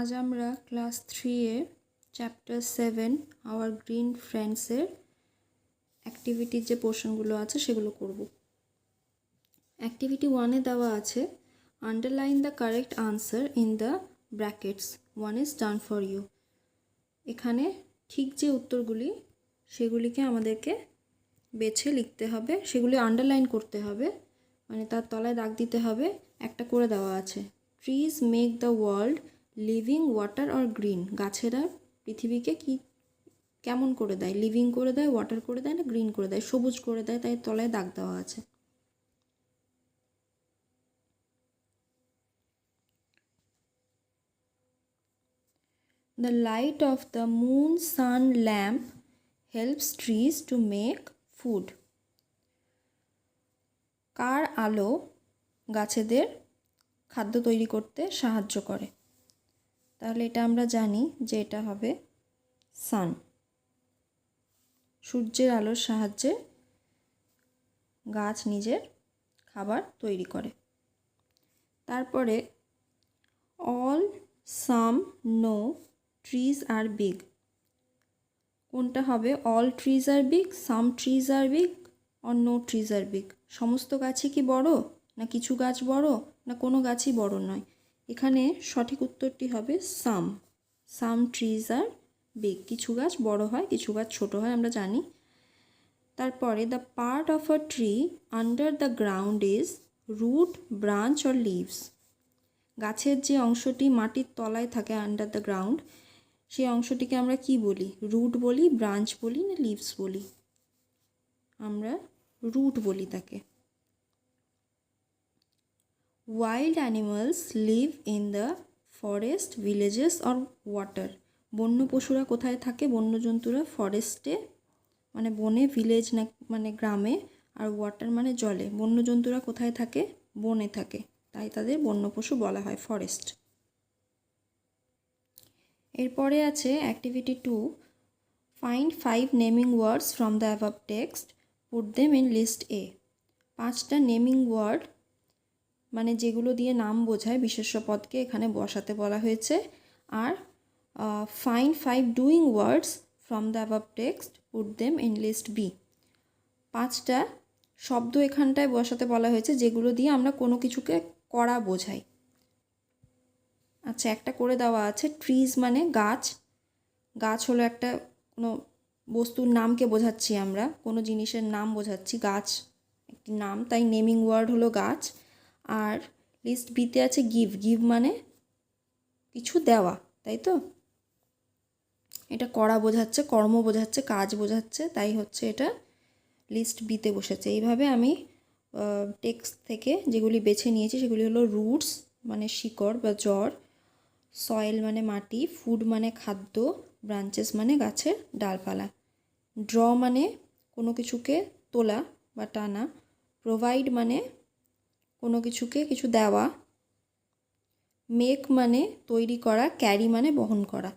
আজ আমরা class 3 chapter 7 our green ফ্রেন্ডসের অ্যাক্টিভিটির যে পোর্শনগুলো আছে সেগুলো করব। অ্যাক্টিভিটি 1-এ দেওয়া আছে underline the correct answer in the brackets 1 is done for you. এখানে ঠিক যে উত্তরগুলি সেগুলিকে আমাদেরকে বেছে লিখতে হবে, সেগুলি আন্ডারলাইন করতে হবে, মানে তার তলায় দাগ দিতে হবে। একটা করে দেওয়া আছে trees make the world living water or green. গাছেরা পৃথিবীকে কি কেমন করে দেয়, লিভিং করে দেয়, ওয়াটার করে দেয় না গ্রিন করে দেয়, সবুজ করে দেয়, তাই তলায় দাগ দেওয়া আছে। The light of the moon sun lamp helps trees to make food. কার আলো গাছেদের খাদ্য তৈরি করতে সাহায্য করে? তাহলে এটা আমরা জানি যে এটা হবে সান। সূর্যের আলোর সাহায্যে গাছ নিজের খাবার তৈরি করে। তারপরে all some no trees are big. কোনটা হবে? All trees are big, some trees are big, or no trees are big. সমস্ত গাছই কি বড়, না কিছু গাছ বড়, না কোনো গাছই বড় নয়? এখানে সঠিক উত্তরটি হবে সাম। সাম ট্রিজ আর বিগ। কিছু গাছ বড় হয়, কিছু গাছ ছোট হয়, আমরা জানি। তারপরে the part of a tree under the ground is root, branch or leaves. গাছের যে অংশটি মাটির তলায় থাকে আন্ডার দ্য গ্রাউন্ড, সেই অংশটিকে আমরা কি বলি? রুট বলি, ব্রাঞ্চ বলি, না লিভস বলি? আমরা রুট বলি তাকে। Wild animals live in the forest, villages or water. বন্য পশুরা কোথায় থাকে? বন্য জন্তুরা ফরেস্টে মানে বনে, ভিলেজ না মানে গ্রামে, আর ওয়াটার মানে জলে। বন্য জন্তুরা কোথায় থাকে? বনে থাকে, তাই তাদের বন্য পশু বলা হয়, ফরেস্ট। এরপরে আছে activity 2, find 5 naming words from the above text, put them in list A. 5টা নেমিং ওয়ার্ড মানে যেগুলো দিয়ে নাম বোঝায় বিশেষ্য পদকে এখানে বসাতে বলা হয়েছে। আর find 5 doing words from the above text, put them in list B. 5টা শব্দ এখানটায় বসাতে বলা হয়েছে যেগুলো দিয়ে আমরা কোনো কিছুকে করা বোঝাই। আচ্ছা, একটা করে দেওয়া আছে ট্রিজ মানে গাছ। গাছ হলো একটা কোনো বস্তুর নামকে বোঝাচ্ছি, আমরা কোনো জিনিসের নাম বোঝাচ্ছি, গাছ একটি নাম, তাই নেমিং ওয়ার্ড হলো গাছ। আর লিস্ট বিতে আছে গিভ। গিভ মানে কিছু দেওয়া, তাই তো? এটা করা বোঝাচ্ছে, কর্ম বোঝাচ্ছে, কাজ বোঝাচ্ছে, তাই হচ্ছে এটা লিস্ট বিতে বসেছে। এইভাবে আমি টেক্সট থেকে যেগুলি বেছে নিয়েছি সেগুলি হলো রুটস মানে শিকড় বা জড়, সয়েল মানে মাটি, ফুড মানে খাদ্য, ব্রাঞ্চেস মানে গাছের ডালপালা, ড্র মানে কোনো কিছুকে তোলা বা টানা, প্রোভাইড মানে কোনো কিছুকে কিছু দেওয়া, মেক মানে তৈরি করা, ক্যারি মানে বহন করা।